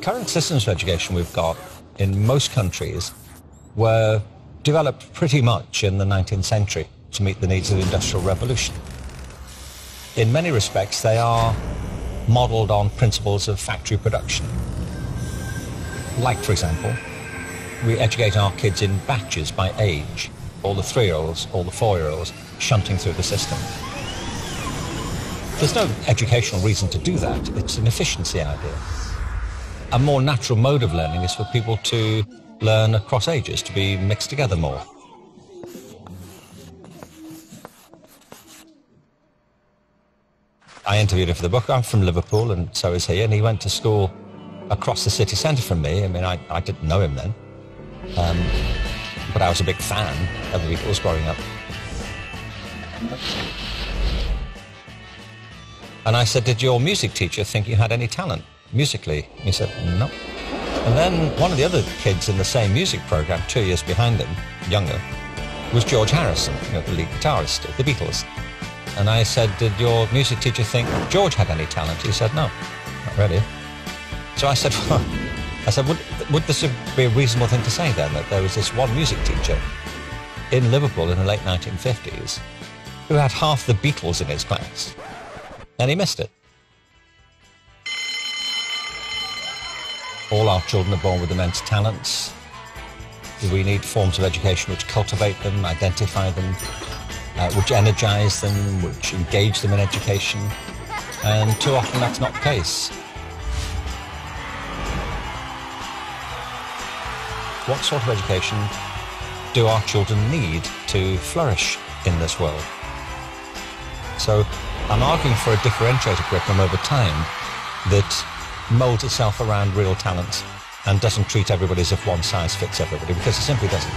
current systems of education we've got in most countries were developed pretty much in the 19th century to meet the needs of the Industrial Revolution. In many respects, they are modelled on principles of factory production. Like, for example, we educate our kids in batches by age, all the 3-year-olds, all the 4-year-olds, shunting through the system. There's no educational reason to do that. It's an efficiency idea. A more natural mode of learning is for people to learn across ages, to be mixed together more. I interviewed him for the book. I'm from Liverpool, and so is he, and he went to school across the city centre from me. I mean, I didn't know him then, but I was a big fan of the Beatles growing up. And I said, did your music teacher think you had any talent musically? He said, no. And then one of the other kids in the same music program, 2 years behind him, younger, was George Harrison, the lead guitarist of the Beatles. And I said, did your music teacher think George had any talent? He said, no, not really. So I said, well, would this be a reasonable thing to say then, that there was this one music teacher in Liverpool in the late 1950s who had half the Beatles in his class, and he missed it. All our children are born with immense talents. We need forms of education which cultivate them, identify them, which energize them, which engage them in education. And too often that's not the case. What sort of education do our children need to flourish in this world? So I'm arguing for a differentiated curriculum over time that molds itself around real talent and doesn't treat everybody as if one size fits everybody, because it simply doesn't.